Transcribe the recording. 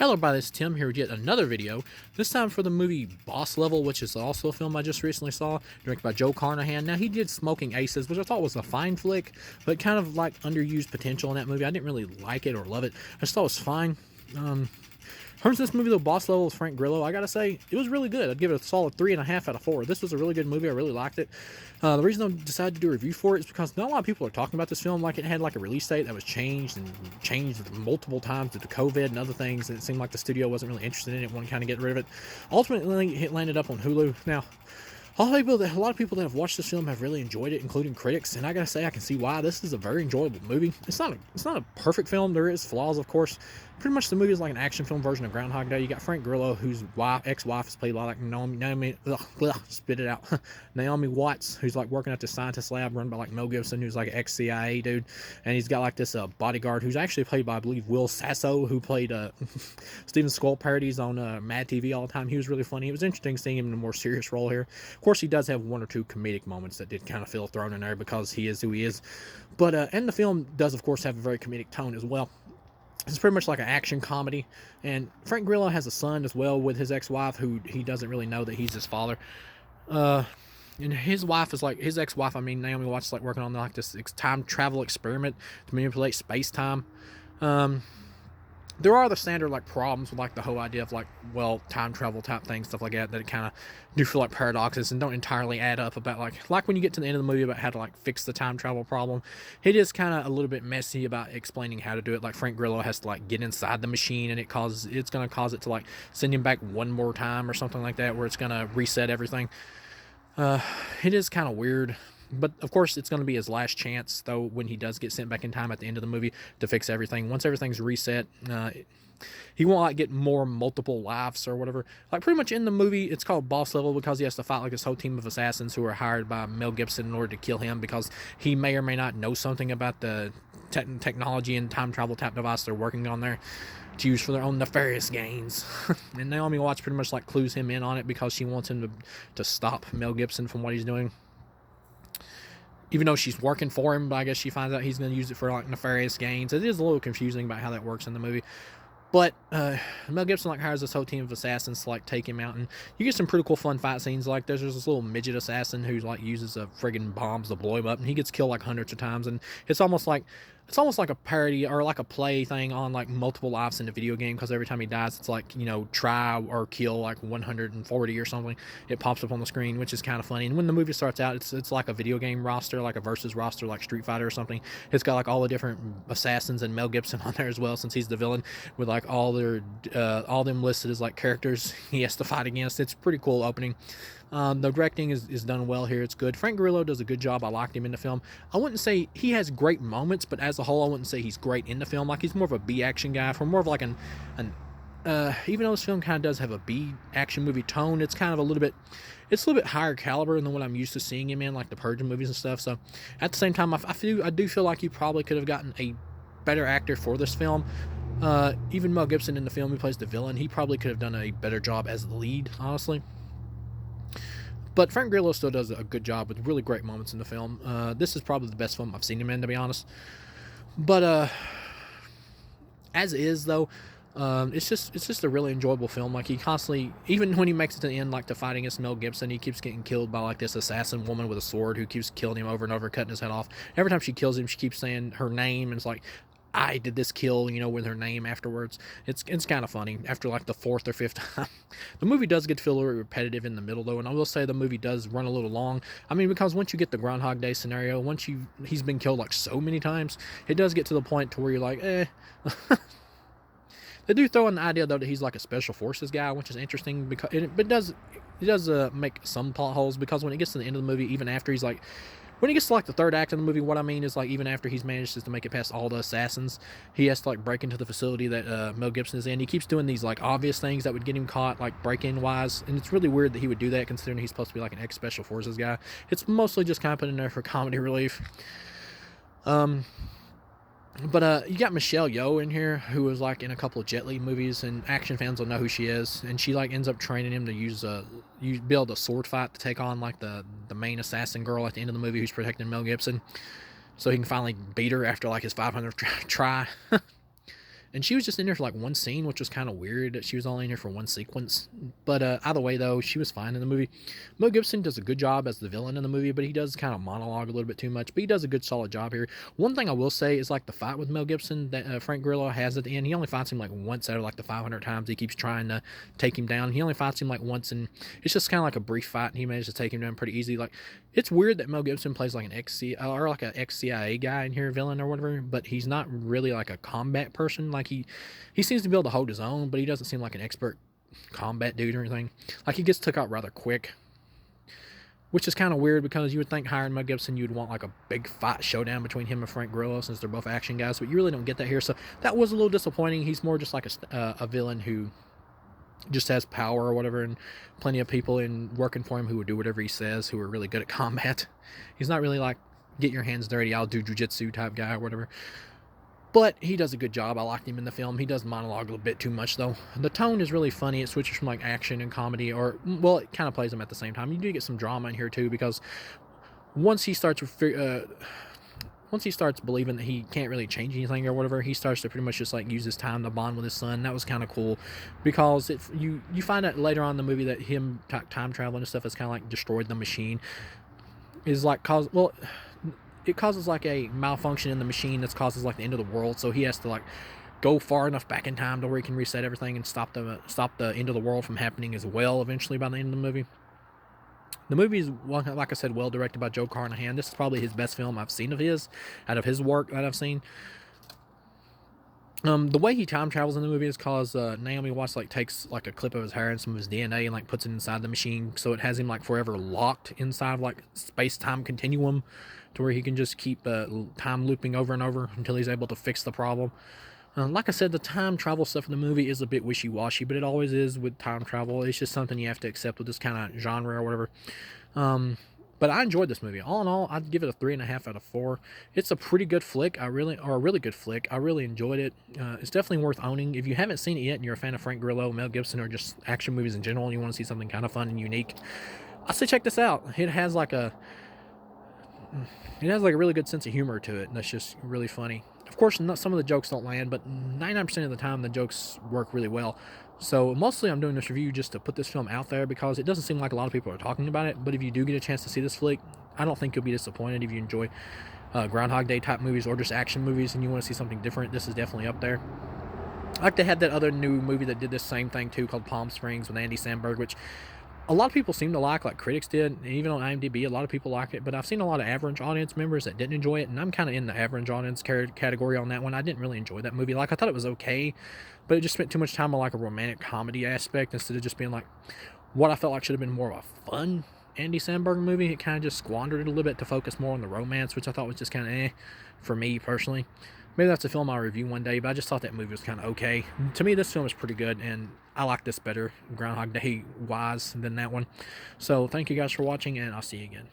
Hello, everybody, this is Tim here with yet another video. This time for the movie Boss Level, which is also a film I just recently saw, directed by Joe Carnahan. Now, he did Smoking Aces, which I thought was a fine flick, but kind of like underused potential in that movie. I didn't really like it or love it. I just thought it was fine. In terms of this movie, though, Boss Level with Frank Grillo, I gotta say, it was really good. I'd give it a solid 3.5 out of 4. This was a really good movie. I really liked it. The reason I decided to do a review for it is because not a lot of people are talking about this film like it had like a release date that was changed multiple times due to COVID and other things. And it seemed like the studio wasn't really interested in it, wanted to kind of get rid of it. Ultimately, it landed up on Hulu. Now, a lot of people that have watched this film have really enjoyed it, including critics, and I gotta say I can see why. This is a very enjoyable movie. It's not a perfect film. There is flaws, of course. Pretty much the movie is like an action film version of Groundhog Day. You got Frank Grillo, whose ex-wife is played by like Naomi Naomi Watts, who's like working at the scientist lab run by like Mel Gibson, who's like an ex-CIA dude, and he's got like this bodyguard who's actually played by, I believe, Will Sasso, who played Steven Skull parodies on Mad TV all the time. He was really funny. It was interesting seeing him in a more serious role here. Of course, he does have one or two comedic moments that did kind of feel thrown in there because he is who he is, but and the film does, of course, have a very comedic tone as well. It's pretty much like an action comedy, and Frank Grillo has a son as well with his ex-wife, who he doesn't really know that he's his father. And his wife is like, his ex-wife, I mean Naomi Watts, is like working on like this time travel experiment to manipulate space-time. There are the standard like problems with like the whole idea of like, well, time travel type things, stuff like that it kind of do feel like paradoxes and don't entirely add up about like when you get to the end of the movie about how to like fix the time travel problem. It is kind of a little bit messy about explaining how to do it. Like Frank Grillo has to like get inside the machine, and it's going to cause it to like send him back one more time or something like that, where it's going to reset everything. It is kind of weird. But of course, it's going to be his last chance, though, when he does get sent back in time at the end of the movie to fix everything. Once everything's reset, he won't like get multiple lives or whatever. Like pretty much in the movie, it's called Boss Level because he has to fight like this whole team of assassins who are hired by Mel Gibson in order to kill him, because he may or may not know something about the technology and time travel type device they're working on there to use for their own nefarious gains. And Naomi Watts pretty much like clues him in on it because she wants him to stop Mel Gibson from what he's doing. Even though she's working for him, but I guess she finds out he's going to use it for like nefarious gains. It is a little confusing about how that works in the movie. But Mel Gibson like hires this whole team of assassins to like take him out, and you get some pretty cool fun fight scenes. Like there's this little midget assassin who like uses friggin' bombs to blow him up, and he gets killed like hundreds of times. And it's almost like a parody or like a play thing on like multiple lives in the video game, because every time he dies, it's like, you know, try or kill like 140 or something. It pops up on the screen, which is kind of funny. And when the movie starts out, it's like a video game roster, like a versus roster, like Street Fighter or something. It's got like all the different assassins and Mel Gibson on there as well, since he's the villain, with like all them listed as like characters he has to fight against. It's pretty cool opening. The directing is done well here. It's good. Frank Grillo does a good job. I liked him in the film. I wouldn't say he has great moments, but as a whole, I wouldn't say he's great in the film. Like he's more of a B action guy, for more of like even though this film kind of does have a B action movie tone, it's kind of a little bit higher caliber than what I'm used to seeing him in, like the Purge movies and stuff. So at the same time, I do feel like you probably could have gotten a better actor for this film. Even Mel Gibson in the film, who plays the villain, he probably could have done a better job as the lead, honestly. But Frank Grillo still does a good job with really great moments in the film. This is probably the best film I've seen him in, to be honest. But as is though, it's just a really enjoyable film. Like he constantly, even when he makes it to the end, like to fight against Mel Gibson, he keeps getting killed by like this assassin woman with a sword who keeps killing him over and over, cutting his head off. Every time she kills him, she keeps saying her name, and it's like, I did this kill, you know, with her name afterwards. It's kind of funny after like the fourth or fifth time. The movie does get to feel a little repetitive in the middle though, and I will say the movie does run a little long. I mean, because once you get the Groundhog Day scenario, he's been killed like so many times, it does get to the point to where you're like, eh. They do throw in the idea though that he's like a special forces guy, which is interesting because it does make some plot holes, because when it gets to the end of the movie, even after he's like, when he gets to like the third act of the movie, what I mean is like even after he's managed to make it past all the assassins, he has to like break into the facility that Mel Gibson is in. He keeps doing these like obvious things that would get him caught, like break-in wise, and it's really weird that he would do that considering he's supposed to be like an ex-special forces guy. It's mostly just kind of put in there for comedy relief. But you got Michelle Yeoh in here, who was like in a couple of Jet Li movies, and action fans will know who she is. And she like ends up training him to build a sword fight to take on like the main assassin girl at the end of the movie, who's protecting Mel Gibson, so he can finally beat her after like his 500th try. and she was just in there for like one scene, which was kind of weird that she was only in here for one sequence. But either way, though, she was fine in the movie. Mel Gibson does a good job as the villain in the movie, but he does kind of monologue a little bit too much. But he does a good, solid job here. One thing I will say is like the fight with Mel Gibson that Frank Grillo has at the end. He only fights him like once out of like the 500 times he keeps trying to take him down. He only fights him like once, and it's just kind of like a brief fight, and he managed to take him down pretty easy. Like, it's weird that Mel Gibson plays like an or like an ex CIA guy in here, villain or whatever, but he's not really like a combat person. Like he seems to be able to hold his own, but he doesn't seem like an expert combat dude or anything. Like, he gets took out rather quick, which is kind of weird because you would think hiring Mel Gibson, you'd want like a big fight showdown between him and Frank Grillo since they're both action guys, but you really don't get that here. So that was a little disappointing. He's more just like a villain who just has power or whatever, and plenty of people in working for him who would do whatever he says, who are really good at combat. He's not really like, get your hands dirty, I'll do jujitsu type guy or whatever. But he does a good job. I liked him in the film. He does monologue a little bit too much, though. The tone is really funny. It switches from like action and comedy, or, well, it kind of plays them at the same time. You do get some drama in here too, because once he starts believing that he can't really change anything or whatever, he starts to pretty much just like use his time to bond with his son. That was kind of cool, because you find out later on in the movie that him time traveling and stuff has kind of like destroyed the machine. Is like it causes like a malfunction in the machine that causes like the end of the world. So he has to like go far enough back in time to where he can reset everything and stop the end of the world from happening as well. Eventually, by the end of the movie. The movie is, like I said, well directed by Joe Carnahan. This is probably his best film I've seen of his, out of his work that I've seen. The way he time travels in the movie is cause Naomi Watts like takes like a clip of his hair and some of his DNA and like puts it inside the machine, so it has him like forever locked inside of like space-time continuum, to where he can just keep time looping over and over until he's able to fix the problem. Like I said, the time travel stuff in the movie is a bit wishy-washy, but it always is with time travel. It's just something you have to accept with this kind of genre or whatever. But I enjoyed this movie. All in all, I'd give it a 3.5 out of 4. It's a pretty good flick. A really good flick. I really enjoyed it. It's definitely worth owning. If you haven't seen it yet and you're a fan of Frank Grillo, Mel Gibson, or just action movies in general, and you want to see something kind of fun and unique, I say check this out. It has like a really good sense of humor to it, and that's just really funny. Of course, some of the jokes don't land, but 99% of the time the jokes work really well. So mostly I'm doing this review just to put this film out there, because it doesn't seem like a lot of people are talking about it. But if you do get a chance to see this flick, I don't think you'll be disappointed. If you enjoy Groundhog Day type movies or just action movies and you want to see something different, this is definitely up there. Like, they had that other new movie that did this same thing too, called Palm Springs, with Andy Samberg, which a lot of people seem to like critics did, and even on IMDb, a lot of people like it, but I've seen a lot of average audience members that didn't enjoy it, and I'm kind of in the average audience category on that one. I didn't really enjoy that movie. Like, I thought it was okay, but it just spent too much time on like a romantic comedy aspect instead of just being like what I felt like should have been more of a fun Andy Samberg movie. It kind of just squandered it a little bit to focus more on the romance, which I thought was just kind of for me personally. Maybe that's a film I'll review one day, but I just thought that movie was kind of okay. To me, this film is pretty good, and I like this better, Groundhog Day wise, than that one. So thank you guys for watching, and I'll see you again.